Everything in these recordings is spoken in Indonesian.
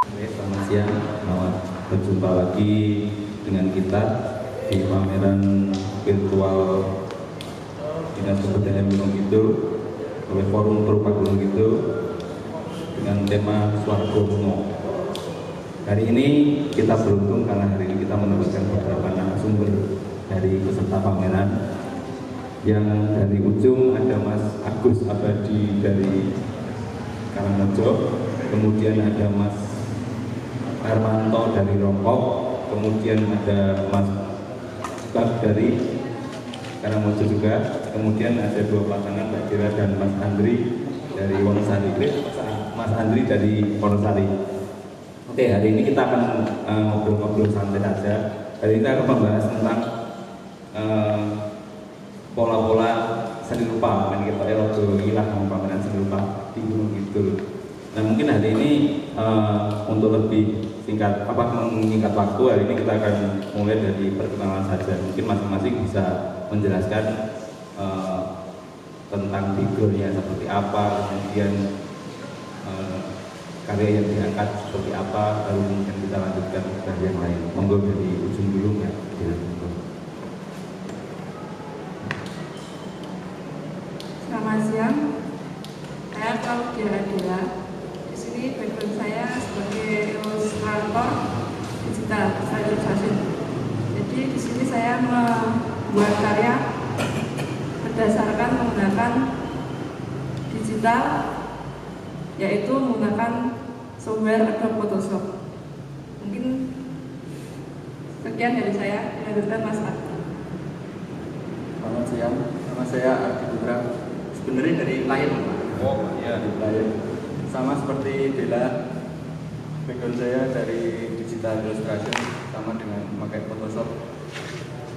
Oke, selamat siang, selamat berjumpa lagi dengan kita di pameran virtual Dinas Kebudayaan Gunung Kidul oleh Forum Perupa Gunung Kidul dengan tema Swargomo. Hari ini kita beruntung karena hari ini kita mendapatkan beberapa narasumber dari peserta pameran. Yang dari ujung ada Mas Agus Abadi dari Karangmojo, kemudian ada Mas Hermanto dari Rongkok, kemudian ada Mas Bab dari Karangmojo juga, kemudian ada dua pasangan Mbak Kira dan Mas Andri dari Wonosari. Mas Andri dari Wonosari. Oke, hari ini kita akan ngobrol-ngobrol santai saja. Hari ini kita akan membahas tentang pola-pola seni rupa, kita logo ilah pameran seni rupa di Gunung Kidul. Nah, mungkin hari ini untuk lebih meningkat waktu, hari ini kita akan mulai dari perkenalan saja. Mungkin masing-masing bisa menjelaskan tentang background-nya seperti apa, kemudian karya yang diangkat seperti apa, lalu kemudian kita lanjutkan ke yang lain. Monggo dari ujung dulu ya. Selamat siang, saya Claudia Adela. Di sini background saya sebagai ilustrator digital illustration. Jadi di sini saya membuat karya berdasarkan menggunakan digital, yaitu menggunakan software Adobe Photoshop. Mungkin sekian dari saya. Dilanjutkan Mas Ardi. Selamat siang, nama saya Ardi Putra. Sebenarnya dari Lion. Oh iya, Dari Lion. Sama seperti Dela, background saya dari digital illustration, sama dengan memakai Photoshop.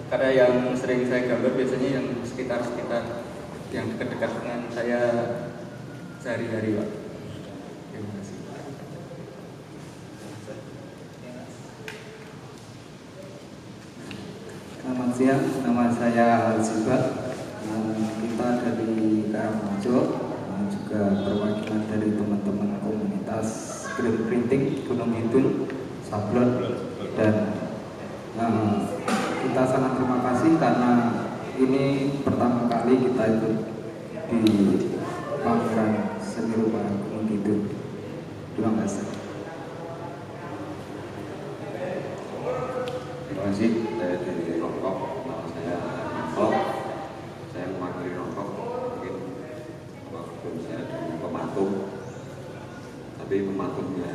Karena yang sering saya gambar biasanya yang sekitar-sekitar, yang dekat-dekat dengan saya sehari-hari, Pak. Terima kasih. Selamat siang, nama saya Al-Zibat. Kita dari Karangmojo, juga perwakilan dari teman-teman komunitas screen printing Gunung Kidul, Sablon, dan kita sangat terima kasih karena ini pertama kali kita ikut di pameran seni rupa Gunung Kidul. Terima kasih. Terima kasih. Saya dari Rongkok, nama saya Rongkok. Saya mewakili Rongkok. Mungkin waktu saya dari pematung, tapi pematungnya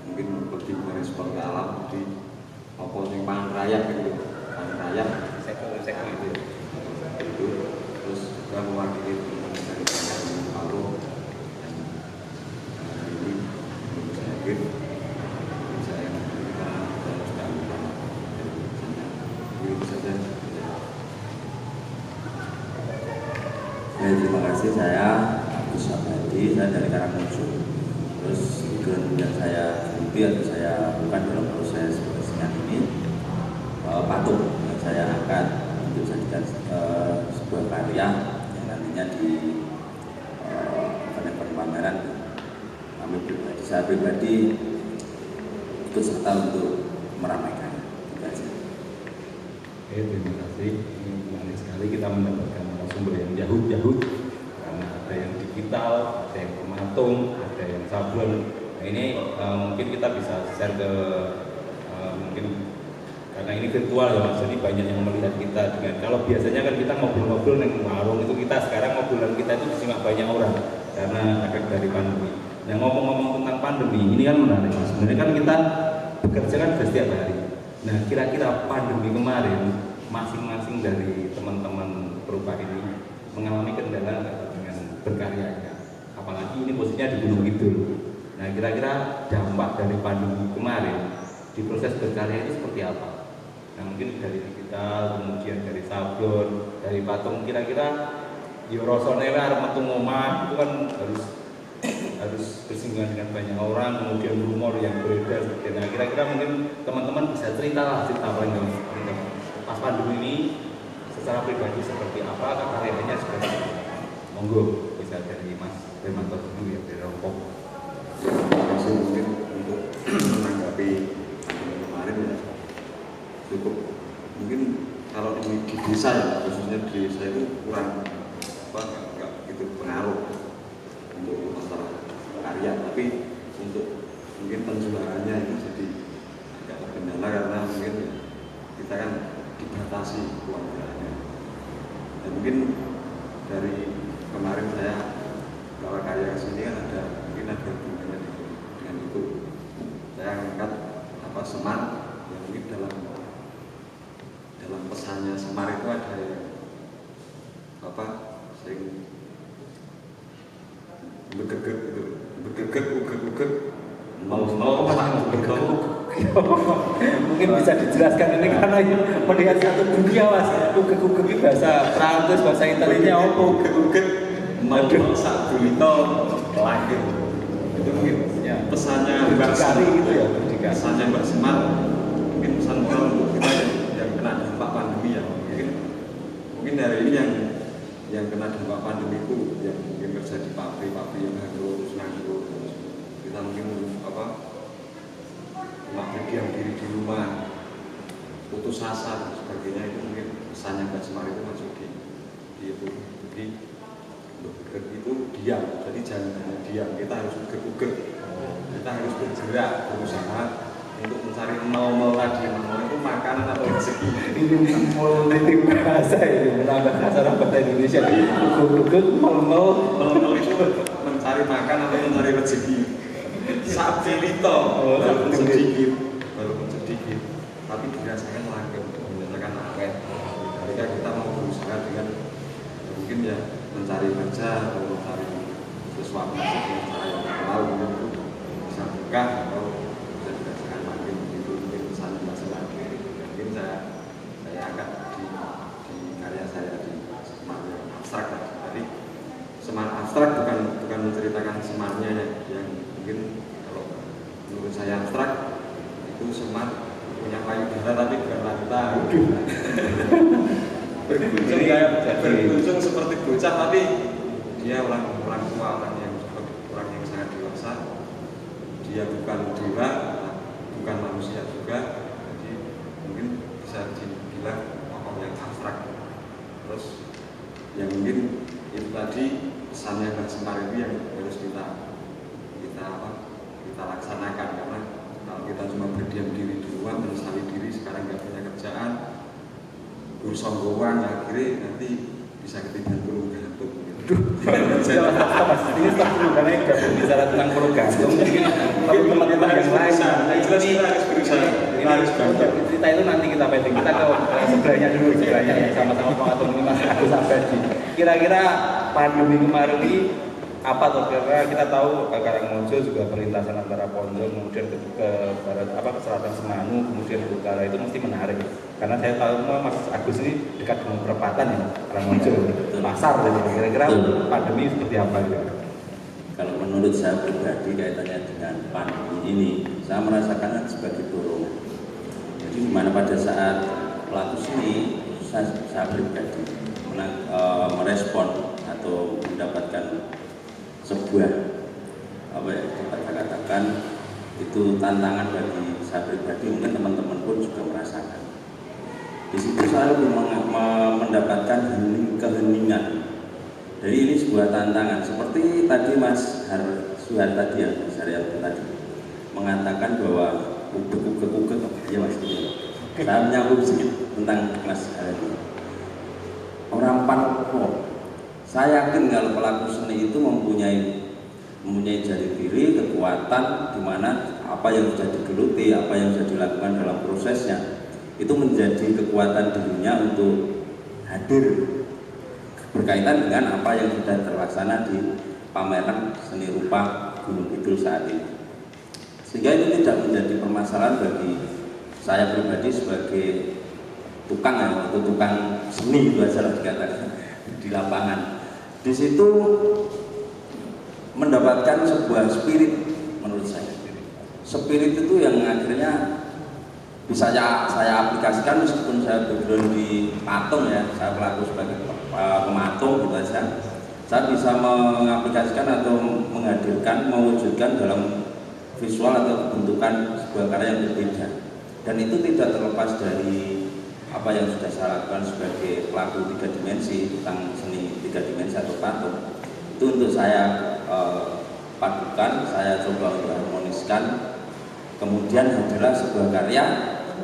mungkin lebih merespon ke alam. Jadi apa sih pangan raya gitu, pangan raya, sektor itu. Terus juga mewakili teman-teman dari Gunung Palu. Dan hari ini menurut saya hadir. Terima kasih, saya Agus Abadi, saya dari Karangmojo. Terus background yang saya geluti atau saya bukan dalam proses kesenian ini patung yang saya angkat untuk jadikan sebuah karya yang nantinya di event pameran. Saya pribadi ikut serta untuk meramaikan. Terima kasih. Oke, terima kasih. Ini menarik sekali kita mendapatkan sumber yang jahut-jahut karena ada yang digital, ada yang pematung, ada yang sablon. Nah, ini mungkin kita bisa share ke mungkin karena ini virtual ya Mas, jadi banyak yang melihat kita dengan kalau biasanya kan kita ngobrol-ngobrol di warung itu kita sekarang ngobrolan kita itu disimak banyak orang karena efek dari pandemi. Nah, ngomong-ngomong tentang pandemi ini kan menarik Mas. Sebenarnya kan kita bekerja kan setiap hari. Nah, kira-kira pandemi kemarin masing-masing dari teman-teman perupa ini mengalami kendala dengan berkaryanya, apalagi ini posisinya di Gunung Kidul. Nah, kira-kira dampak dari pandemi kemarin di proses berkarya itu seperti apa? Nah, mungkin dari digital, kemudian dari sablon, dari patung, kira-kira yo rasane arep metu omah itu kan harus bersinggungan dengan banyak orang, kemudian rumor yang beredar. Nah, kira-kira mungkin teman-teman bisa cerita paling gampang pas pandemi ini secara pribadi seperti apa, karyanya seperti apa. Monggo bisa dari Mas Hermanto dulu ya, dari Rongkok. Terima kasih mungkin untuk desa ya, khususnya di desa itu kurang nggak gitu pengaruh untuk masalah karya, tapi untuk mungkin penjualannya itu jadi agak terkendala karena mungkin ya, kita kan dibatasi uangnya. Dan mungkin dari kemarin saya bawa karya ke sini kan mungkin ada hubungannya dengan itu. Saya angkat Semar, yang mungkin dalam pesannya Semar itu ada yang sing begeget gitu, uget mau mungkin bisa dijelaskan ini karena melihat satu dunia mas, uget itu bahasa Prancis, bahasa Italianya apa uget mau sak dulito lahir itu mungkin ya, pesannya Mbak Semar gitu ya, pesannya Mbak Semar mungkin pesan moral untuk kita yang kena dampak pandemi ya, mungkin hari ini yang kena dampak pandemi itu yang mungkin kerja di pabrik yang harus nganggur, kita mungkin cuma berdiam diri di rumah, putus asa dan sebagainya, itu mungkin pesannya Mbak Semar itu masuk di itu. Jadi uget itu diam, jadi jangan hanya diam, kita harus uget, kita harus bergerak, berusaha untuk mencari nol tadi. Nol itu makanan atau rezeki. Ini multi bahasa ini, menambah bahasa Indonesia. Uget nol itu mencari makan atau mencari rezeki. Sabdelito walaupun sedikit, tapi dirasakan langgeng, dirasakan awet. Ketika kita mau berusaha dengan mungkin ya mencari kerja atau mencari sesuatu cara yang halal, itu bisa buka atau bisa dirasakan makin begitu. Mungkin pesannya masalah mungkin saya angkat di karya saya di Semar yang abstrak tadi. Jadi Semar abstrak bukan menceritakan Semarnya yang mungkin kalau menurut saya abstrak itu Semar punya payudara tapi bukan wanita. berkunjung seperti bocah, tapi dia orang tua, orang yang sangat dewasa. Dia bukan dewa, bukan manusia juga, jadi mungkin bisa dibilang tokoh yang abstrak. Terus yang mungkin itu tadi pesannya Mbak Semar itu yang harus kita laksanakan, karena kalau kita cuma berdiam diri di rumah, menyesali diri sekarang nggak punya kerjaan, bersonggowan, akhirnya nanti bisa ketiban puluh gantung. Ini tak perlu karena nggak bicara tentang puluh gantung. Tapi teman-teman yang lain, ini harus berusaha. Cerita itu nanti kita pending. Kita ke sebelahnya dulu, sama-sama pengatur ini Mas Agus Abadi. Kira-kira pandemi kemarin ini apa tuh? Karena kita tahu Karangmojo juga perlintasan antara Ponco kemudian ke barat ke selatan Semanu kemudian ke utara, itu mesti menarik. Karena saya tahu Mas Agus ini dekat dengan perempatan ya, Karangmojo, pasar. Jadi kira-kira pandemi seperti apa gitu? Kalau menurut saya pribadi kaitannya dengan pandemi ini, saya merasakan sebagai dorongan. Jadi dimana pada saat pelaku seni, saya pribadi merespon atau mendapatkan sebuah dapat saya katakan itu tantangan bagi saya pribadi, mungkin teman-teman pun juga merasakan. Di situ saya lebih mendapatkan keheningan. Jadi ini sebuah tantangan. Seperti tadi Mas Suhar tadi ya, Mas Haryat tadi mengatakan bahwa uget ya Mas. Saya menyambung sedikit tentang Mas Haryat. Orang Panopo, saya yakin kalau pelaku seni itu mempunyai jati diri, kekuatan, di mana apa yang sudah digeluti, apa yang sudah dilakukan dalam prosesnya itu menjadi kekuatan dirinya untuk hadir berkaitan dengan apa yang sudah terlaksana di pameran seni rupa Gunung Kidul saat ini. Sehingga itu tidak menjadi permasalahan bagi saya pribadi sebagai tukang atau tukang seni, itu aja dikatakan di lapangan. Di situ mendapatkan sebuah spirit, menurut saya. Spirit itu yang akhirnya bisa saya aplikasikan meskipun saya background di patung ya, saya pelaku sebagai pematung gitu aja. Saya bisa mengaplikasikan atau menghadirkan, mewujudkan dalam visual atau bentukan sebuah karya yang berbeda. Dan itu tidak terlepas dari apa yang sudah saya lakukan sebagai pelaku 3 dimensi tentang seni 3 dimensi atau patung itu untuk saya padukan, saya coba untuk harmoniskan, kemudian adalah sebuah karya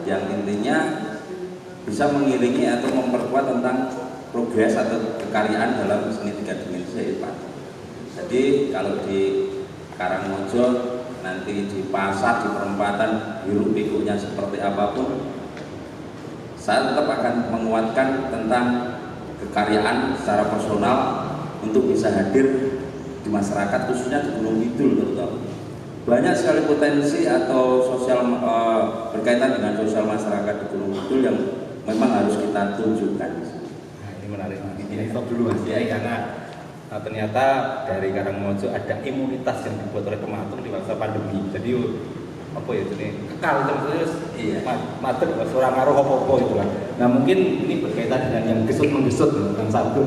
yang intinya bisa mengiringi atau memperkuat tentang progres atau kekaryaan dalam seni 3 dimensi yaitu patung. Jadi kalau di Karangmojo nanti di pasar, di perempatan, hiruk pikuknya seperti apapun, saya tetap akan menguatkan tentang kekaryaan secara personal untuk bisa hadir di masyarakat, khususnya di Gunung Kidul terutama. Banyak sekali potensi atau sosial berkaitan dengan sosial masyarakat di Gunung Kidul yang memang harus kita tunjukkan. Nah, ini menarik. Ini stop dulu Mas Kiai, karena ternyata dari Karangmojo ada imunitas yang dibuat oleh Pematung di masa pandemi. Jadi apa ya, jadi kekal terus mater seorang ngaruh apa-apa itu lah. Nah mungkin ini berkaitan dengan yang gesut-menggesut tentang sablon,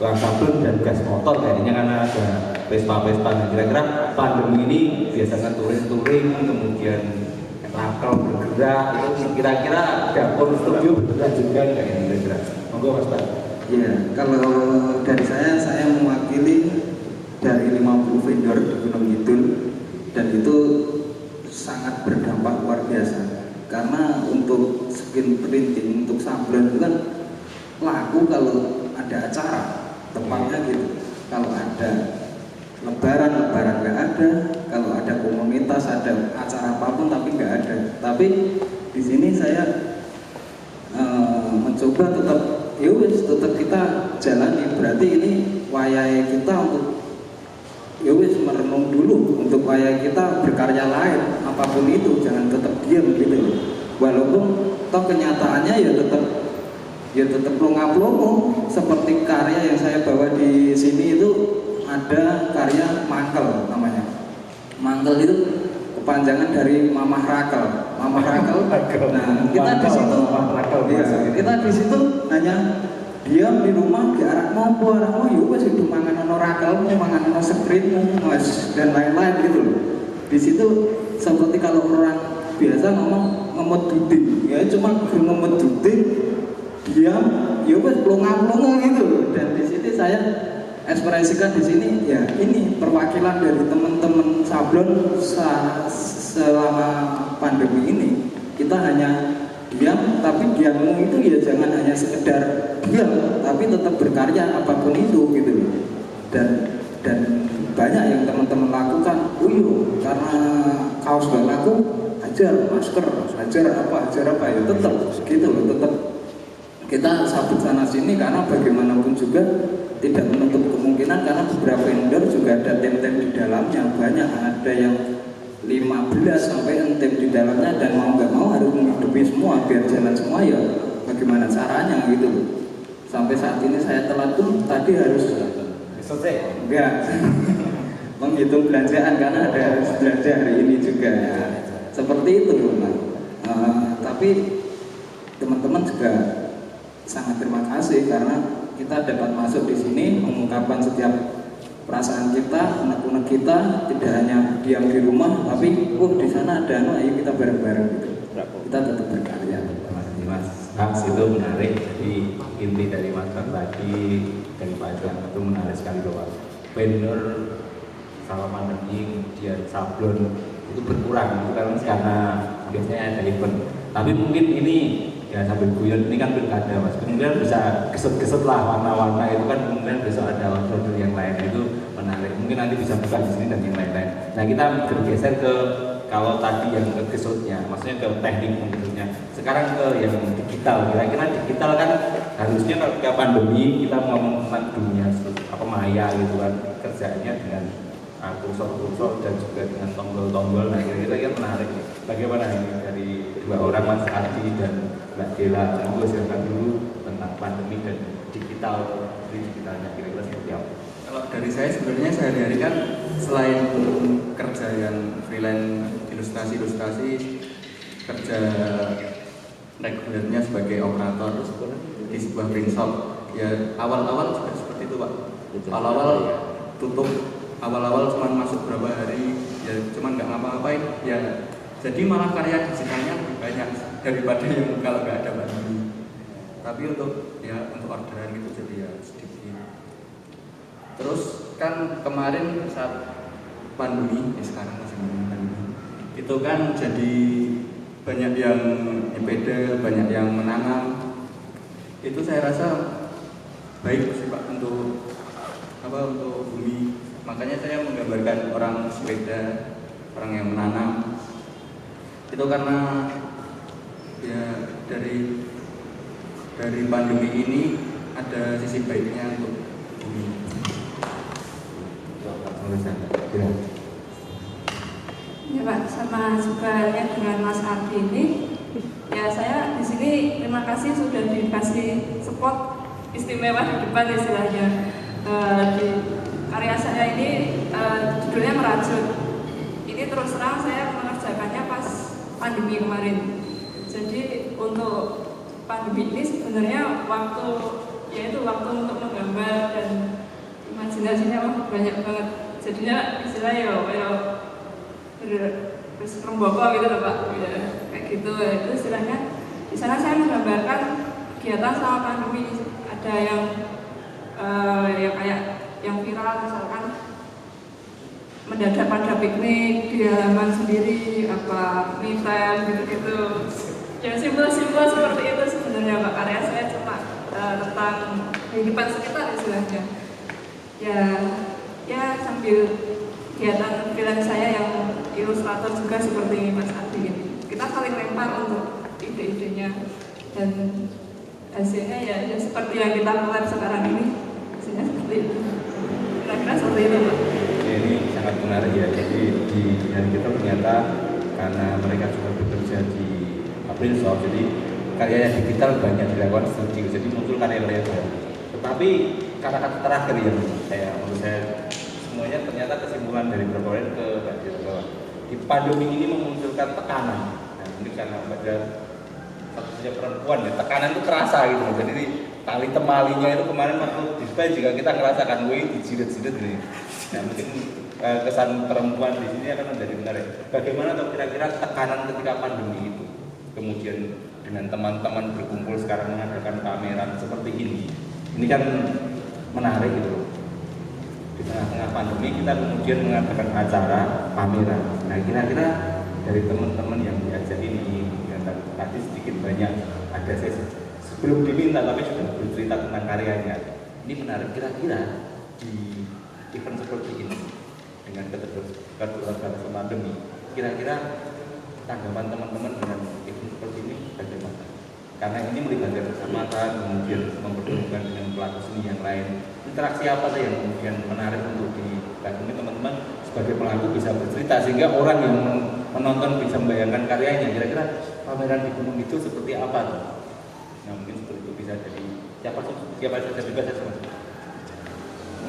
tukang sablon dan gas motor kayaknya, karena ada Vespa-Vespa. Nah, kira-kira pandemi ini biasanya touring, kemudian rakel bergerak, itu kira-kira dapur studio bergerak juga nggak ini kira-kira? Monggo Mas Pak. Ya, kalau dari saya mewakili dari 50 vendor di Gunung Kidul, dan itu sangat berdampak luar biasa. Karena untuk skin printing, untuk sablon itu kan laku kalau ada acara, tepatnya gitu. Kalau ada lebaran nggak ada, kalau ada komunitas, ada acara apapun tapi nggak ada. Tapi di sini saya mencoba tetap kita jalani. Berarti ini wayai kita untuk merenung dulu, untuk wayai kita berkarya lain, apapun itu jangan tetap diam gitu. Walaupun toh kenyataannya ya tetap longa-longo. Seperti karya yang saya bawa di sini itu ada karya mangkel namanya. Mangkel itu kepanjangan dari Mamah Rakel. Mamah Rakel. Nah, kita di situ hanya diam di rumah, diarak ngopo, wis itu mangan ono rakelmu, mangan ono skrinmu, dan lain-lain gitu loh. Di situ seperti kalau orang biasa ngomong ngemut duding, ya cuma ngemut duding, diam, ya wis plonga-plonga gitu loh. Dan di sini saya ekspresikan di sini ya ini perwakilan dari teman-teman sablon selama pandemi ini. Kita hanya diam, tapi diammu itu ya jangan hanya sekedar diam, tapi tetap berkarya apapun itu gitu loh. Dan banyak yang teman-teman lakukan, karena kaos gak laku, hajar masker, hajar apa ya tetap gitu loh, tetap kita sabut sana sini, karena bagaimanapun juga tidak menutup kemungkinan, karena beberapa vendor juga ada tem-tem di dalamnya, banyak ada yang 15 sampai tem di dalamnya, dan mau nggak mau harus menghidupi semua biar jalan semua, ya bagaimana caranya gitu. Sampai saat ini saya telat pun tadi harus selesai enggak menghitung belanjaan, karena ada harus belanja hari ini juga ya. Seperti itu loh. Tapi teman-teman juga sangat terima kasih karena kita dapat masuk di sini mengungkapkan setiap perasaan kita, unek-unek kita, tidak hanya diam di rumah, tapi di sana ada ayo kita bareng-bareng gitu. Kita tetap berkarya. Mas itu menarik. Jadi inti dari Mas tadi dari Pak Johan itu menarik sekali bahwa vendor sama pandemi kemudian sablon itu berkurang, bukan karena biasanya ada event, tapi mungkin ini ya sambil guyon, ini kan pilkada Mas, kemudian bisa keset-keset lah warna-warna itu kan, kemudian besok ada order yang lain, itu menarik. Mungkin nanti bisa buka di sini dan yang lain-lain. Nah kita bergeser ke kalau tadi yang ke gesutnya, maksudnya ke teknik menggesutnya, sekarang ke yang digital. Kira-kira digital kan harusnya ketika pandemi kita ngomong tentang dunia apa maya gitu kan, kerjanya dengan kursor-kursor dan juga dengan tombol-tombol. Nah kira-kira menarik. Bagaimana ini dari dua orang, Mas Adi dan Mbak Dela, monggo silakan dulu tentang pandemi dan digitalnya kira-kira seperti apa? Kalau dari saya sebenarnya sehari-hari kan selain kerja yang freelance ilustrasi, kerja regulernya sebagai operator di sebuah print shop. Ya awal-awal juga seperti itu Pak. Awal-awal tutup, awal-awal cuma masuk berapa hari, ya cuma nggak ngapa-ngapain. Ya jadi malah karya digitalnya lebih banyak daripada yang kalau nggak ada pandemi. tapi untuk orderan gitu jadi ya sedikit. Terus kan kemarin saat pandemi, sekarang masih pandemi, itu kan jadi banyak yang nyepeda, banyak yang menanam. Itu saya rasa baik sih Pak untuk bumi. Makanya saya menggambarkan orang sepeda, orang yang menanam. Itu karena ya dari pandemi ini ada sisi baiknya untuk bumi. Ya Pak, sama juga halnya dengan Mas Ardi ini. Ya saya di sini terima kasih sudah dikasih spot istimewa di depan istilahnya. Di karya saya ini judulnya Merajut. Ini terus terang saya mengerjakannya pas pandemi kemarin. Jadi untuk pandemi ini sebenarnya waktu untuk menggambar dan imajinasinya banyak banget. Jadinya istilahnya terus remboko gitu loh Pak, ya, kayak gitu. Itu istilahnya di sana saya menggambarkan kegiatan selama pandemi. Ada yang ya kayak yang viral misalkan mendadak pada piknik di halaman sendiri, apa me time gitu-gitu. Ya simpel-simpel seperti itu sebenarnya Pak. Karya saya cuma tentang kehidupan sekitar istilahnya. Ya sambil kegiatan freelance saya yang ilustrator juga seperti Mas Ardi ini. Kita saling lempar untuk ide-idenya dan hasilnya ya seperti yang kita mulai sekarang ini. Hasilnya seperti itu. Kira-kira seperti itu Pak. Ya, ini sangat menarik ya. Jadi di hari kita ternyata karena mereka juga bekerja di April Shop, jadi karya yang digital banyak dilakukan studio, jadi muncul karya-karya baru. Tetapi kata-kata terakhir yang menurut saya semuanya ternyata kesimpulan dari beberapa orang ke bahwa di pandemi ini memunculkan tekanan. Nah, ini karena pada satu-satunya perempuan ya, tekanan itu terasa gitu. Jadi tali temalinya itu kemarin waktu display juga kita ngerasakan, dijilat-jilat gitu. Nah, mungkin kesan perempuan di sini akan menjadi menarik. Bagaimana atau kira-kira tekanan ketika pandemi itu, kemudian dengan teman-teman berkumpul sekarang mengadakan pameran seperti ini kan menarik gitu. Di tengah-tengah pandemi kita kemudian mengadakan acara pameran. Nah, kira-kira dari teman-teman yang diajak ini, yang tadi sedikit banyak ada sesi sebelum diminta tapi sudah bercerita tentang karyanya. Ini menarik. Kira-kira di event seperti ini dengan keterbatasan pandemi, kira-kira tanggapan teman-teman dengan event seperti ini bagaimana? Karena ini melibatkan keselamatan, kemudian mempertemukan dengan pelaku seni yang lain. Interaksi apa sih yang kemudian menarik untuk dilakukan teman-teman sebagai pelaku bisa bercerita sehingga orang yang menonton bisa membayangkan karyanya. Kira-kira pameran di gunung itu seperti apa tuh? Nah, mungkin seperti itu bisa jadi siapa saja juga saya semua.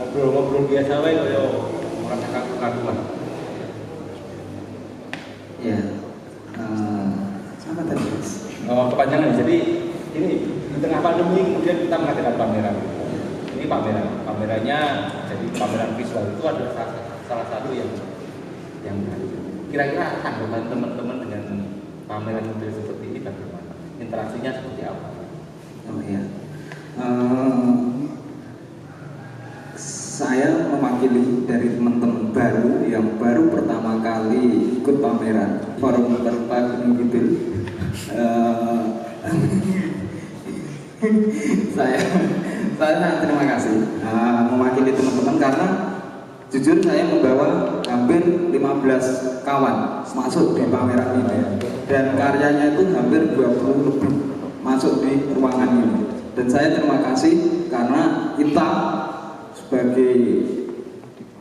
Ngobrol-ngobrol biasa wae kaya orang kaku-kakuan. Ya. Sama tadi Mas. Kepanjangan. Jadi ini di tengah pandemi kemudian kita mengadakan pameran. Ini pamerannya jadi pameran visual itu adalah salah satu yang kira-kira tanggapan teman-teman dengan pameran model seperti ini bagaimana? Interaksinya seperti apa? Oh ya. Saya mewakili dari teman-teman baru yang baru pertama kali ikut pameran Forum Terpa Gunung Kidul. Saya sangat terima kasih mewakili teman-teman karena jujur saya membawa hampir 15 kawan masuk di pameran ini dan karyanya itu hampir 20 lebih masuk di ruangan ini. Dan saya terima kasih karena kita sebagai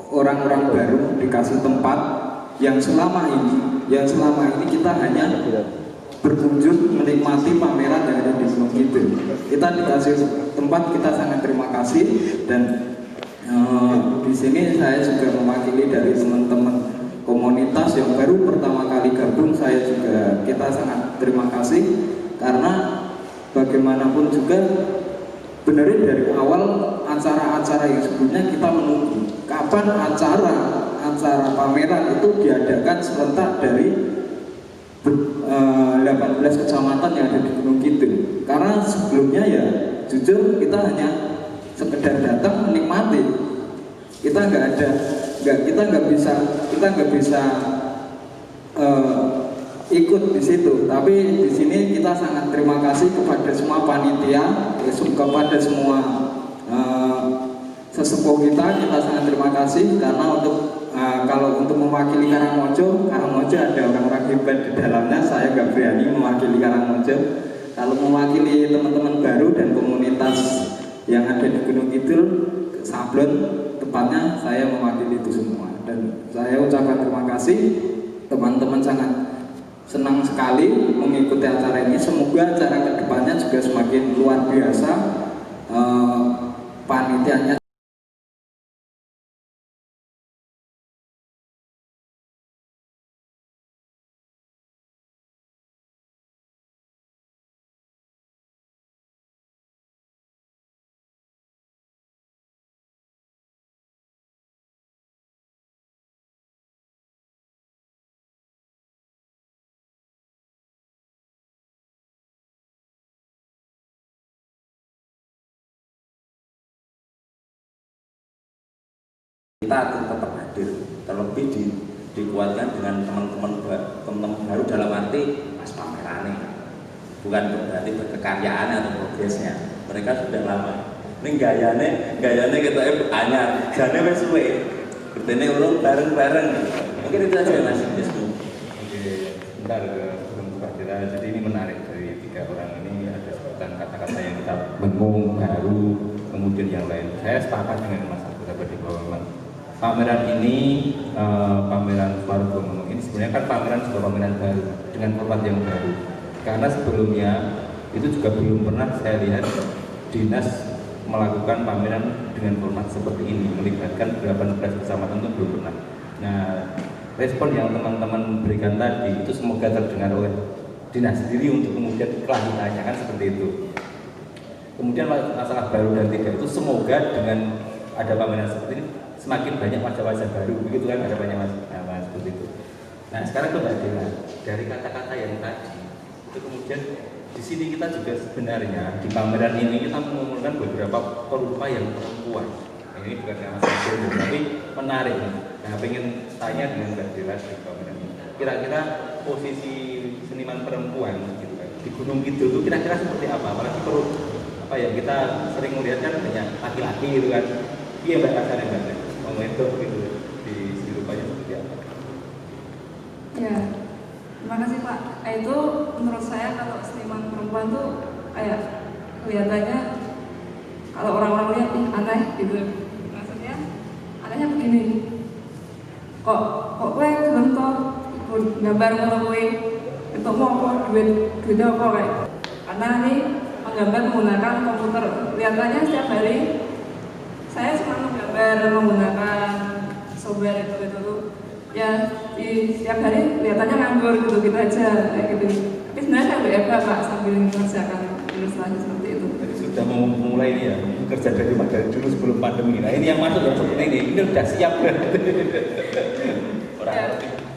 orang-orang baru dikasih tempat yang selama ini kita hanya berkunjung menikmati pameran yang ada di Gunung Kidul. Kita dikasih tempat, kita sangat terima kasih. Dan di sini saya juga mewakili dari teman-teman komunitas yang baru pertama kali gabung. Kita sangat terima kasih karena bagaimanapun juga benerin dari awal acara-acara yang sebelumnya kita menunggu kapan acara pameran itu diadakan serentak dari 18 kecamatan yang ada di Gunung Kidul. Karena sebelumnya ya jujur kita hanya sekedar datang menikmati, kita nggak bisa ikut di situ. Tapi di sini kita sangat terima kasih kepada semua panitia, kepada semua sesepuh kita sangat terima kasih karena kalau untuk mewakili Karangmojo ada orang-orang hebat di dalamnya. Saya nggak berani mewakili Karangmojo. Kalau mewakili teman-teman baru dan komunitas yang ada di Gunung Kidul, Sablon tepatnya, saya mewakili itu semua. Dan saya ucapkan terima kasih, teman-teman sangat senang sekali mengikuti acara ini. Semoga acara kedepannya juga semakin luar biasa. Panitianya kita tetap hadir, terlebih dikuatkan dengan teman-teman baru dalam arti pas pamerannya, bukan berarti berkekaryaan atau progresnya. Mereka sudah lama. Ini gayanya kita anyar, jane wis suwe. Bertene urung bareng-bareng. Mungkin itu aja Mas. Oke, sebentar Pak Dira. Jadi ini menarik dari 3 orang ini, ada sebutan kata-kata yang kita bengung baru, kemudian yang lain. Saya sepakat dengan Mas Agus tadi bahwa memang pameran ini, pameran Warga Ngomong ini sebenarnya kan pameran juga pameran baru dengan format yang baru. Karena sebelumnya itu juga belum pernah saya lihat dinas melakukan pameran dengan format seperti ini, melibatkan 18 kecamatan itu belum pernah. Nah, respon yang teman-teman berikan tadi itu semoga terdengar oleh dinas sendiri untuk kemudian kelanjutannya, kan seperti itu. Kemudian masalah baru dan tidak itu semoga dengan ada pameran seperti ini semakin banyak wajah-wajah baru, begitu kan, ada banyak wajah seperti itu. Nah, sekarang ke Mbak Dela, dari kata-kata yang tadi itu kemudian di sini kita juga sebenarnya di pameran ini kita mengumpulkan beberapa perupa yang perempuan. Nah, ini bukan karena saya tapi menarik nih. Nah, pengen tanya dengan Mbak Dela di pameran ini. Kira-kira posisi seniman perempuan gitu kan di Gunung Kidul itu kira-kira seperti apa? Apalagi perlu apa ya, kita sering melihat kan banyak laki-laki gitu kan. Iya Mbak kasarnya Mbak, ngomongin itu gitu di rupanya seperti apa? Ya, terima kasih Pak. Itu menurut saya kalau seniman perempuan tuh kayak kelihatannya kalau orang-orang lihat nih aneh gitu. Maksudnya anehnya begini. Kok gue gelem toh gambar ngono kuwi. Itu mau apa duit apa kayak. Karena ini menggambar menggunakan komputer. Kelihatannya setiap hari saya cuma menggambar menggunakan software itu ya di setiap hari kelihatannya nganggur gitu aja kayak gitu. Tapi sebenarnya saya WFH Pak sambil mengerjakan ilustrasi seperti itu. Jadi sudah mau mulai ini ya, kerja dari dulu sebelum pandemi. Nah, ini yang masuk yang seperti ini udah siap kan? Ya,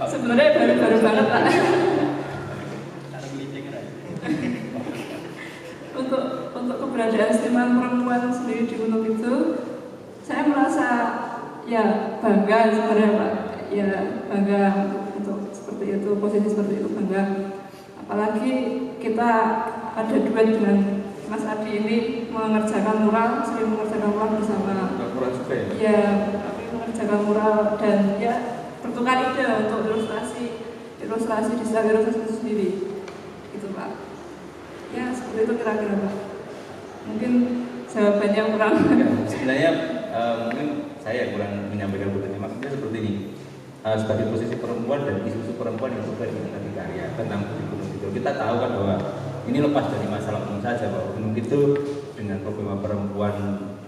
sebenarnya baru-baru banget Pak. Untuk keberadaan seniman perempuan sendiri di Gunung itu, saya merasa ya bangga sebenarnya Pak. Ya bangga untuk seperti itu, posisi seperti itu bangga. Apalagi kita ada duet dengan Mas Adi ini mengerjakan mural, sering mengerjakan mural bersama. Mural juga ya? Ya, kami mengerjakan mural dan ya bertukar ide untuk ilustrasi desain ilustrasi sendiri. Itu Pak. Ya seperti itu kira-kira Pak. Mungkin jawabannya kurang. Ya, sebenarnya mungkin saya kurang menyampaikan betulnya. Maksudnya seperti ini. Sebagai posisi perempuan dan isu-isu perempuan yang sudah dengan karya tentang Gunung Kidul, kita tahu kan bahwa ini lepas dari masalah umum saja bahwa Gunung Kidul dengan problema perempuan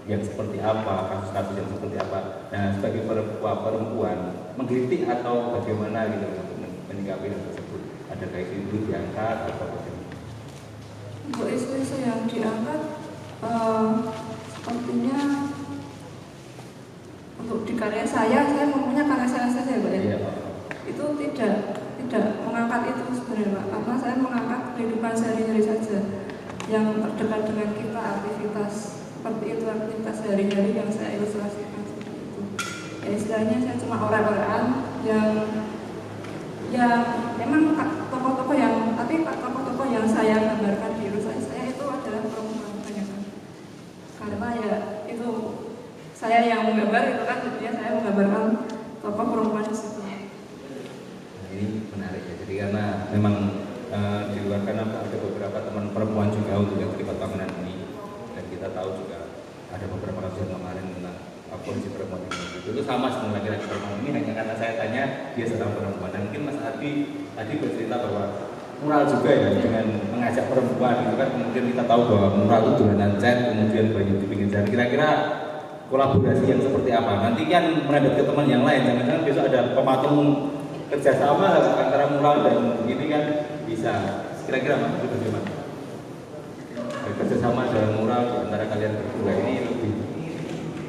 yang seperti apa, kasus-kasus yang seperti apa. Nah, sebagai perempuan menggelitik atau bagaimana gitu untuk menyikapi hal tersebut. Adakah isu diangkat atau bagaimana? Untuk isu-isu yang diangkat sepertinya untuk di karya saya ngomongnya karya saya saja Pak ya. Iya, Itu tidak mengangkat itu sebenarnya Pak, karena saya mengangkat kehidupan sehari-hari saja yang terdekat dengan kita, aktivitas seperti itu, aktivitas sehari-hari yang saya ilustrasikan seperti itu. Ya, istilahnya saya cuma orang-orang yang memang tokoh-tokoh yang saya gambarkan di ilustrasi saya itu adalah perempuan kebanyakan. Karena ya itu saya yang menggambar itu kan, jadinya saya menggambarkan tokoh perempuan di situ. Ini menarik ya, jadi karena memang di luar sana ada beberapa teman perempuan juga untuk yang terlibat pameran ini, dan kita tahu juga ada beberapa kajian kemarin tentang kondisi perempuan ini. Itu sama sebenarnya laki-laki perempuan ini, hanya karena saya tanya dia seorang perempuan. Dan mungkin Mas Ardi tadi bercerita bahwa mural juga ya, dengan mengajak perempuan itu kan, kemudian kita tahu bahwa mural itu dolanan cat, kemudian banyak di pinggir jalan. Kira-kira kolaborasi yang seperti apa? Nanti kan menambah ke teman yang lain, jangan-jangan besok ada pematung kerjasama antara mural dan ini kan bisa. Kira-kira Mas itu bagaimana? Kerjasama dalam mural di antara kalian berdua ini lebih.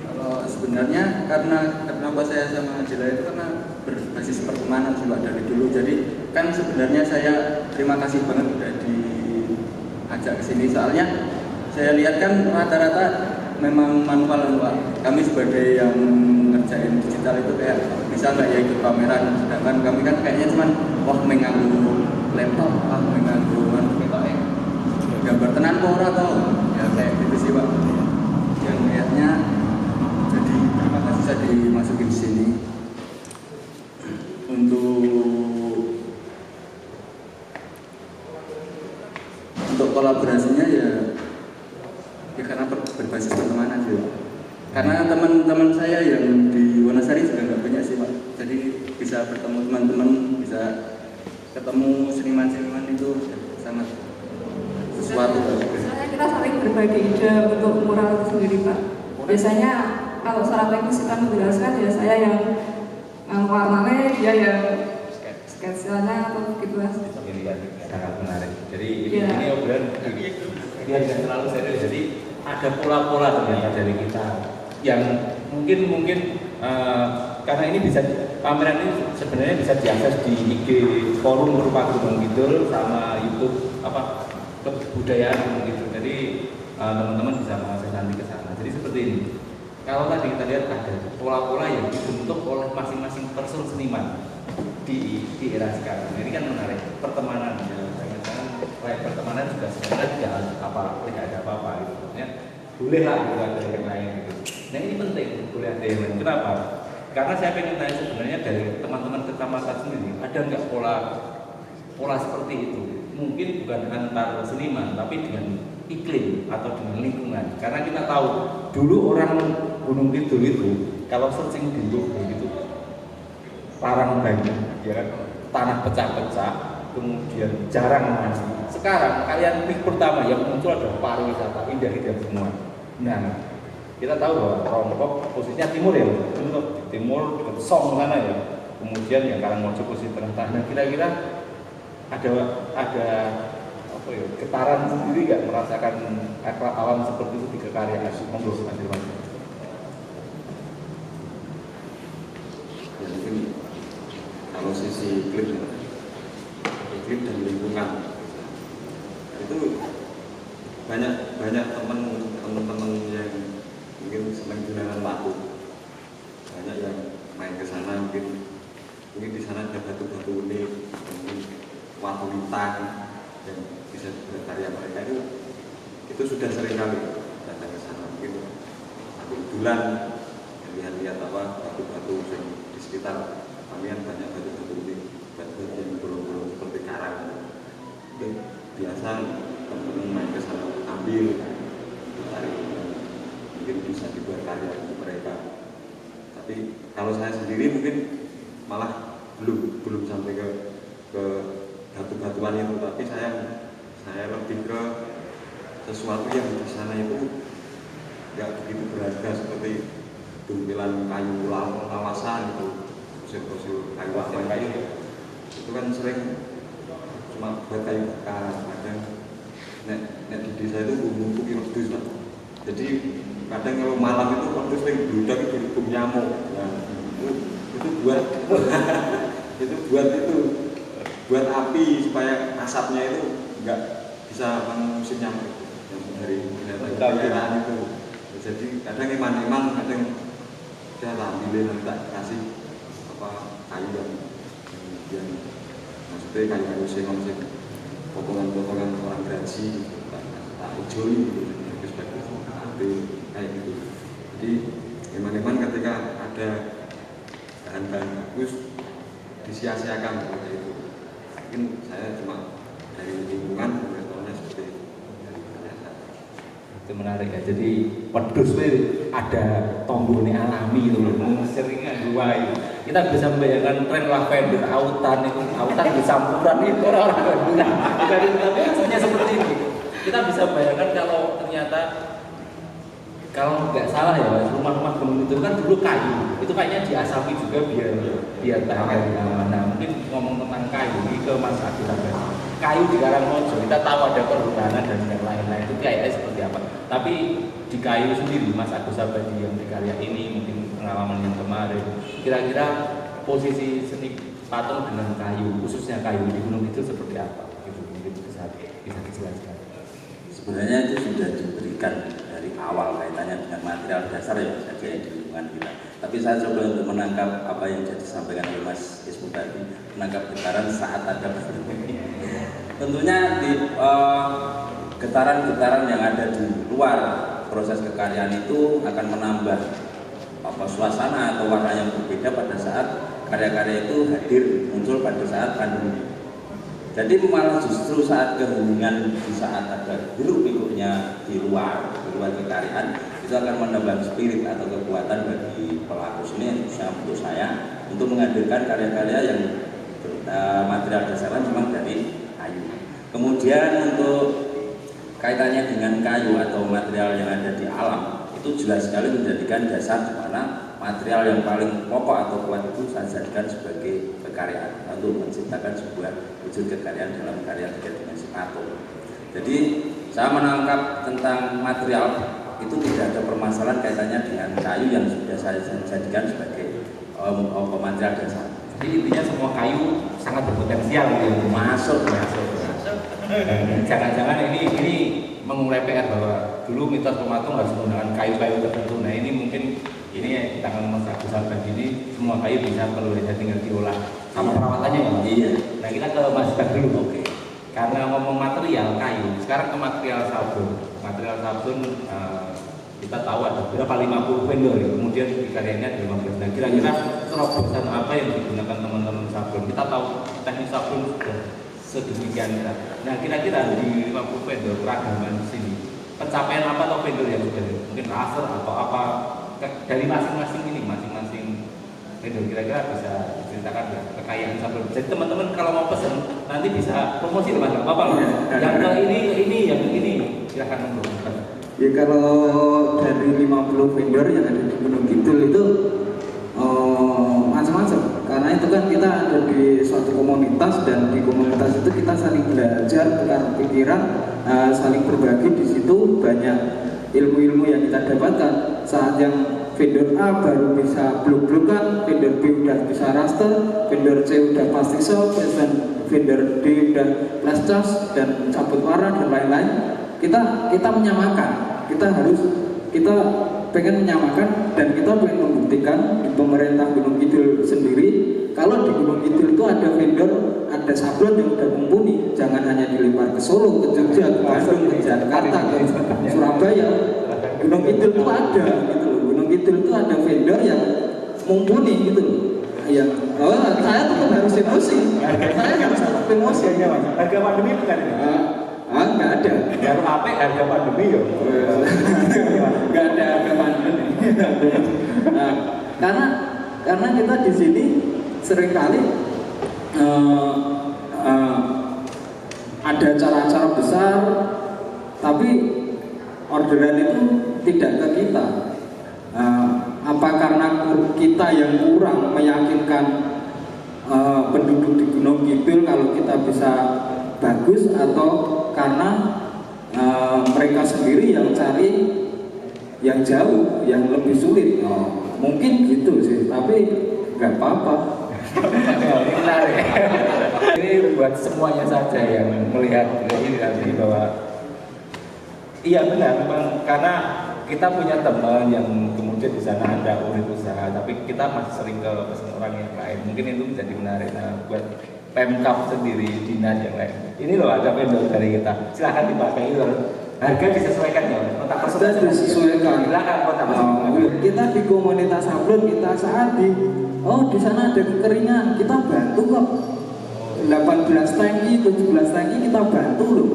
Kalau sebenarnya karena kenapa saya sama Jela itu karena berbasis pertemanan sih Pak dari dulu. Jadi kan sebenarnya saya terima kasih banget udah diajak ke sini, soalnya saya lihat kan rata-rata memang manual Pak. Kami sebagai yang ngerjain digital itu kayak bisa nggak ya ikut pameran, sedangkan kami kan kayaknya cuman wah mengganggu laptop, mengganggu gambar tenan kok ora toh. Ya kayak gitu sih Pak. Yang lihatnya jadi terima kasih saya dimasukin di sini. Untuk kolaborasinya ya karena berbasis pertemanan sih Pak. Karena teman-teman saya yang di Wonosari juga nggak banyak sih Pak. Jadi bisa bertemu teman-teman, bisa ketemu seniman-seniman itu sangat sesuatu. Biasanya kita saling berbagi ide untuk mural itu sendiri Pak. Biasanya kalau secara teknis kita menjelaskan ya saya yang warnanya, dia yang sketsanya atau gitu lah. Ini kan sangat menarik. Jadi ini obrolan dia tidak terlalu serius. Jadi ada pola-pola ternyata dari kita yang mungkin karena ini bisa, pameran ini sebenarnya bisa diakses di IG forum berupa Gunung Kidul sama YouTube kebudayaan Gunung Kidul. Jadi teman-teman bisa mengakses nanti ke sana. Jadi seperti ini. Kalau tadi kita lihat ada pola-pola yang dibentuk oleh masing-masing person seniman di era sekarang. Ini kan menarik, pertemanan ya. Jangan pertemanan juga sebenarnya tidak ada apa-apa gitu. Ya, boleh lah gitu, ada yang lain gitu. Nah ini penting, boleh ada yang lain. Kenapa? Karena saya pengen tanya sebenarnya dari teman-teman kecamatan sendiri, ada nggak pola seperti itu? Mungkin bukan antar seniman, tapi dengan iklim atau dengan lingkungan. Karena kita tahu dulu orang Gunung Kidul itu kalau searching di Google gitu, parang banyak, ya kan, tanah pecah-pecah, kemudian jarang maju. Sekarang kalian klik pertama yang muncul adalah pariwisata, indah-indah semua. Nah, kita tahu bahwa Rongkok posisinya timur ya, untuk timur dekat Song sana ya. Kemudian yang Karangmojo posisi tengah. Nah, kira-kira ada apa ya, getaran sendiri nggak merasakan alam seperti itu di kekaryaan? Monggo Mas Irwan. Ya mungkin kalau sisi iklim dan lingkungan itu banyak teman-teman yang mungkin senang gunakan waktu, banyak yang main ke sana, mungkin di sana ada batu-batu unik, mungkin waktu bintang yang bisa berkarya mereka itu sudah sering kali datang ke sana, mungkin ambil bulan lihat-lihat batu-batu yang di sekitar kami kan banyak batu-batu unik, batu-batu yang bolong-bolong seperti karang. Biasa teman-teman main ke sana ambil, cari, mungkin bisa dibuat karya untuk mereka. Tapi kalau saya sendiri mungkin malah belum sampai ke batu-batuan itu, tapi saya lebih ke sesuatu yang di sana itu nggak begitu berharga, seperti dumpilan kayu lawasan itu, fosil kayu itu kan sering cuma buat kayu bakar. Kadang nek di desa itu ngumpul wedhus lah. Jadi kadang kalau malam itu wedhus sering bludak itu dihukum nyamuk. Nah, itu buat itu buat api supaya asapnya itu nggak bisa mengusir nyamuk yang dari kendaraan itu. Jadi kadang iman kadang kita ambil nanti tak kasih kayu yang maksudnya kayu sing potongan orang gaji tak ujoli gitu sebagai api kayak gitu. Jadi iman ketika ada bahan-bahan bagus disia-siakan seperti itu. Mungkin saya cuma dari lingkungan responnya seperti itu. Itu menarik ya. Jadi pedus itu ada tombolnya alami itu loh. Seringnya dua itu. Kita bisa membayangkan tren lavender autan itu, autan bercampuran itu orang-orang guna. Tapi hasilnya seperti ini. Kita bisa bayangkan kalau ternyata kalau nggak salah ya rumah-rumah gunung itu kan dulu kayu. Itu kayaknya diasapi juga biar tahan dari aman. Nah mungkin ngomong tentang kayu ini ke Mas Adi sampai. Kayu di Karangmojo kita tahu ada perhutanan dan yang lain-lain itu kayaknya seperti apa. Tapi di kayu sendiri Mas Agus Abadi yang di karya ini mungkin pengalaman yang kemarin kira-kira posisi seni patung dengan kayu khususnya kayu di gunung itu seperti apa? Itu mungkin bisa dijelaskan. Sebenarnya itu sudah diberikan dari awal kaitannya dengan material dasar yang saja di lingkungan kita. Tapi saya coba untuk menangkap apa yang jadi disampaikan oleh Mas Ismu tadi, menangkap getaran saat ada pandemi. Tentunya di getaran-getaran yang ada di luar proses kekaryaan itu akan menambah suasana atau warna yang berbeda pada saat karya-karya itu hadir muncul pada saat pandemi. Jadi malah justru saat keheningan di saat ada hiruk-pikuknya di luar kekaryaan itu akan menambah spirit atau kekuatan bagi pelaku seni untuk saya untuk menghadirkan karya-karya yang material dasarnya memang dari kayu. Kemudian untuk kaitannya dengan kayu atau material yang ada di alam itu jelas sekali menjadikan dasar di mana material yang paling pokok atau kuat itu saya jadikan sebagai kekaryaan untuk menciptakan sebuah wujud kekaryaan dalam karya 3 dimensi patung. Jadi saya menangkap tentang material itu tidak ada permasalahan kaitannya dengan kayu yang sudah saya jadikan sebagai material dasar. Jadi intinya semua kayu sangat berpotensial gitu. Masuk. Jangan-jangan ini mengurai PR bahwa dulu mitos pematung harus menggunakan kayu-kayu tertentu. Nah ini mungkin ini di tangan Mas Agus Abadi ini semua kayu bisa perlu saja tinggal diolah sama perawatannya ya Mas. Iya. Nah kita ke Mas Bak dulu. Oke. Karena ngomong material kayu, sekarang ke material sabun. Material sabun kita tahu ada berapa 50 vendor ya. Kemudian di karyanya ada 15. Nah kira-kira terobosan apa yang digunakan teman-teman sabun? Kita tahu teknik sabun sudah sedemikian. Nah kira-kira di 50 vendor keragaman sini pencapaian apa atau vendor yang sudah mungkin laser atau apa dari masing-masing vendor kira-kira bisa diceritakan ya kekayaan sabun. Jadi teman-teman kalau mau pesen nanti bisa promosi teman nggak apa-apa loh. Yang ke ini, yang ini silakan membuka. Ya kalau dari 50 vendor yang ada di Gunung Kidul itu macam-macam. Karena itu kan kita ada di suatu komunitas dan di komunitas itu kita saling belajar, tukar pikiran, saling berbagi. Di situ banyak ilmu-ilmu yang kita dapatkan. Saat yang vendor A baru bisa blok-blokan, vendor B udah bisa raster, vendor C udah plastik shop, dan vendor D udah flash charge dan cabut warna dan lain-lain. Kita menyamakan. Kita pengen menyamakan dan kita pengen membuktikan di pemerintah Gunung Kidul sendiri kalau di Gunung Kidul itu ada vendor, ada sablon yang udah mumpuni. Jangan hanya dilempar ke Solo, ke Jogja, ke Bandung, ke Jakarta, ke Surabaya. Gunung Kidul itu ada gitu loh. Gunung Kidul itu ada vendor yang mumpuni gitu loh. Ya, saya tetap harus emosi. Saya harus tetap emosi aja Mas. Harga pandemi bukan ini? Nggak ada. Baru apa harga pandemi ya? Nggak ada harga pandemi. Nah, karena kita di sini seringkali ada acara-acara besar, tapi orderan itu tidak ke kita. Apa karena kita yang kurang meyakinkan penduduk di Gunung Kidul kalau kita bisa bagus, atau karena mereka sendiri yang cari yang jauh, yang lebih sulit? Mungkin gitu sih, tapi nggak apa-apa. Menarik. Ini buat semuanya saja yang melihat ini nanti bahwa iya benar memang, karena kita punya teman yang kemudian di sana ada unit usaha, tapi kita masih sering ke pesan orang yang lain. Mungkin itu menjadi menarik. Nah, buat Pemkab sendiri, dinas yang lain. Ini loh ada vendor dari kita. Silahkan dipakai itu. Harga disesuaikan ya, kotak Sudah disesuaikan. Silakan kotak Kita di komunitas sablon kita saat di sana ada kekeringan, kita bantu kok. 18 tangki, 17 tangki kita bantu loh.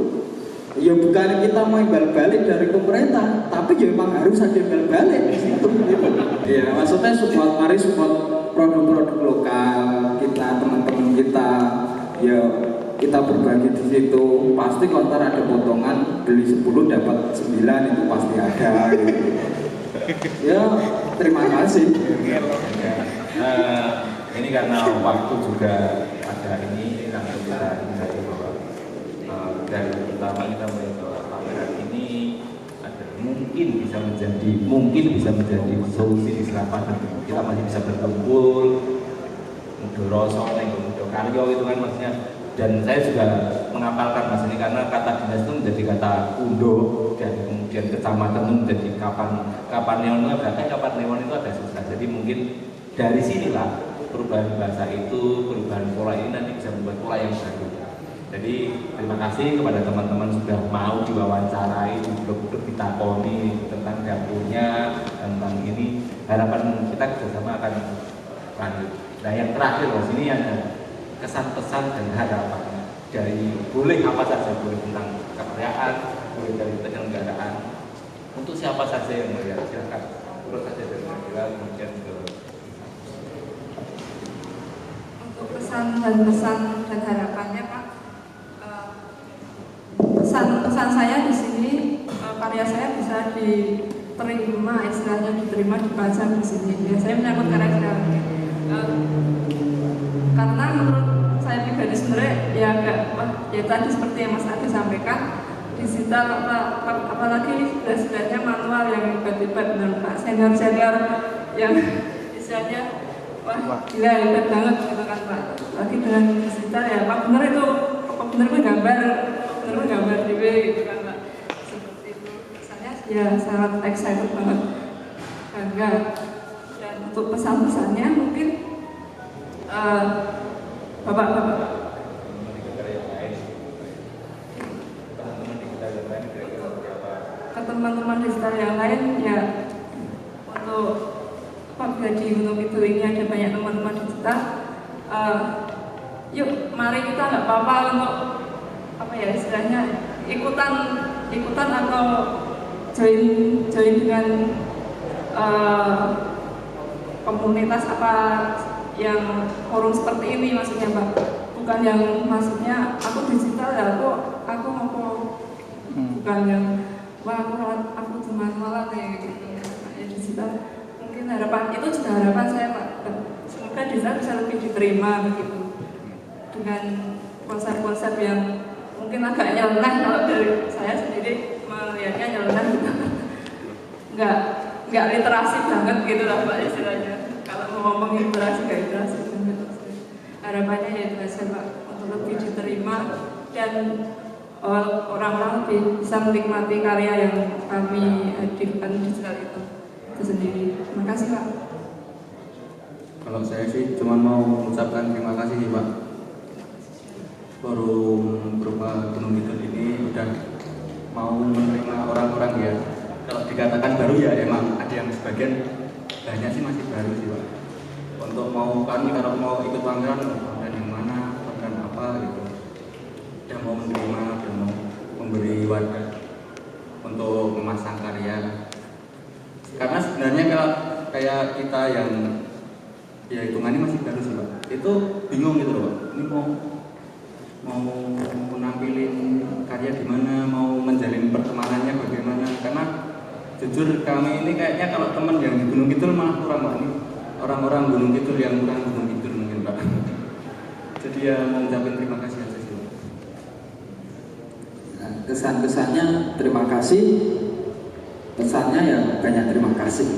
Ya bukan kita mau imbal balik dari pemerintah, tapi ya memang harus ada imbal balik di situ. Gitu. Ya maksudnya mari support produk-produk lokal kita, teman-teman kita. Ya kita berbagi di situ. Pasti kalau ntar ada potongan beli 10 dapat 9 itu pasti ada. Gitu. Ya terima kasih. Ini karena waktu juga ada ini langsung kita ingat bahwa dari pertama kita melihat bahwa pameran ini ada mungkin bisa menjadi solusi di selatan. Kita masih bisa berkumpul, Mudoroso, Karyo itu kan maksudnya. Dan saya juga mengapalkan mas ini karena kata dinas itu menjadi kata kundo dan kemudian kecamatan itu menjadi kapan neon itu ada kapan neon itu ada susah. Jadi mungkin dari sinilah perubahan bahasa itu, perubahan pola ini nanti bisa membuat pola yang baru. Jadi terima kasih kepada teman-teman sudah mau diwawancarai, duduk-duduk ditakoni tentang dapurnya, tentang ini. Harapan kita bersama akan lanjut. Nah yang terakhir mas ini ada kesan pesan dan harapan dari boleh apa saja, boleh tentang kekayaan, boleh dari penyelenggaraan. Untuk siapa saja yang melihat silakan urut saja dari Nabila kemudian ke. Untuk pesan dan harapannya Pak, pesan saya di sini karya saya bisa diterima, istilahnya diterima, dipajang di sini. Ya, saya menyambut karya karena menurut saya pribadi sebenarnya ya ya tadi seperti yang Mas Adi sampaikan, digital apalagi sudah manual yang hebat-hebat dan Pak senior yang istilahnya wah gila hebat banget gitu kan Pak. Lagi dengan digital ya Pak bener itu bener gambar di gitu kan Pak. Seperti itu. Saya ya sangat excited banget, bangga. Dan untuk pesan-pesannya mungkin Bapak-bapak ke teman-teman digital yang lain ya, untuk apabila di Gunung Kidul ini ada banyak teman-teman digital, yuk mari kita nggak apa-apa untuk apa ya istilahnya ikutan atau join dengan komunitas apa yang forum seperti ini maksudnya Pak, bukan yang maksudnya aku digital ya aku mau bukan yang wah aku cuma malah kayak gitu ya digital. Mungkin harapan itu juga harapan saya Pak, semoga digital bisa lebih diterima begitu dengan konsep-konsep yang mungkin agak nyeleneh kalau dari saya sendiri melihatnya nyeleneh gitu. nggak literasi banget gitu lah Pak istilahnya. Kalau mau ngomong literasi nggak literasi banget. Harapannya ya itu saja Pak, untuk lebih diterima dan orang-orang lebih bisa menikmati karya yang kami hadirkan digital itu sendiri. Terima kasih Pak. Kalau saya sih cuma mau mengucapkan terima kasih nih Pak. Forum berupa Gunung Kidul ini udah mau menerima orang-orang ya. Kalau dikatakan baru ya emang ada yang sebagian banyak sih masih baru sih Pak. Untuk mau kalau mau ikut pameran dan yang mana, pameran apa gitu. Udah mau menerima dan mau memberi wadah untuk memasang karya. Karena sebenarnya kalau kayak kita yang ya hitungannya masih baru sih Pak, itu bingung gitu loh Pak. Ini mau menampilin karya di mana, mau menjalin pertemanannya bagaimana. Karena jujur kami ini kayaknya kalau teman yang di Gunung Kidul malah kurang Pak. Ini orang-orang Gunung Kidul yang kurang Gunung Kidul mungkin Pak. Jadi ya mau ucapin terima kasih aja sih Pak. Nah, kesan-kesannya terima kasih, pesannya ya banyak terima kasih.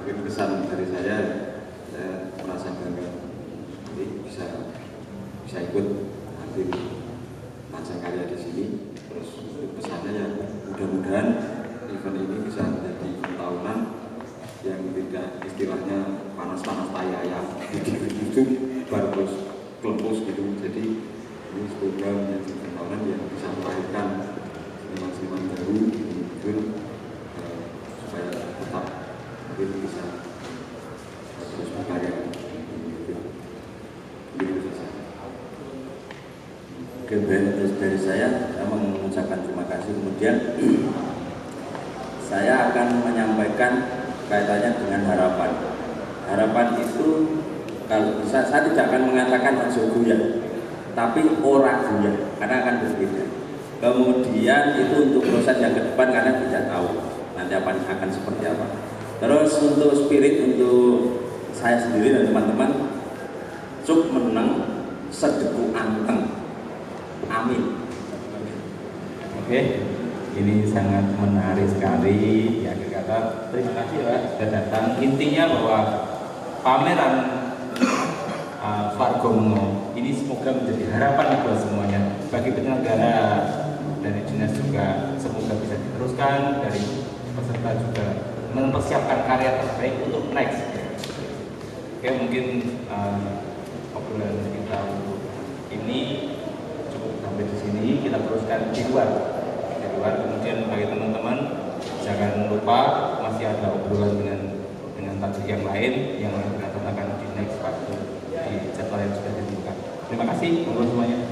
Mungkin pesan dari saya saya merasa bangga jadi bisa ikut hadir masa karya di sini. Terus pesannya ya mudah-mudahan event ini bisa menjadi event tahunan yang tidak istilahnya panas-panas tai ayam gitu baru terus kelepus gitu. Jadi ini semoga menjadi event tahunan yang bisa melahirkan seniman-seniman baru mungkin supaya tetap mungkin bisa terus berkarya gitu. Oke, baik, terus dari saya mengucapkan terima kasih. Kemudian saya akan menyampaikan kaitannya dengan harapan. Harapan itu kalau bisa saya tidak akan mengatakan ojo guya, tapi ora guya, karena akan berbeda. Kemudian itu untuk proses yang ke depan karena tidak tahu nanti akan seperti apa. Terus untuk spirit untuk saya sendiri dan teman-teman, cuk meneng sedeku anteng. Amin. Oke, ini sangat menarik sekali. Ya, kata terima kasih Pak sudah datang. Intinya bahwa pameran Fargomo ini semoga menjadi harapan buat semuanya. Bagi penyelenggara dari dinas juga semoga bisa diteruskan, dari peserta juga mempersiapkan karya terbaik untuk next. Oke, mungkin obrolan kita untuk ini sampai di sini, kita teruskan di luar. Kemudian bagi teman-teman jangan lupa masih ada obrolan dengan topik yang lain yang kita akan di next waktu di jadwal yang sudah ditentukan. Terima kasih untuk semuanya.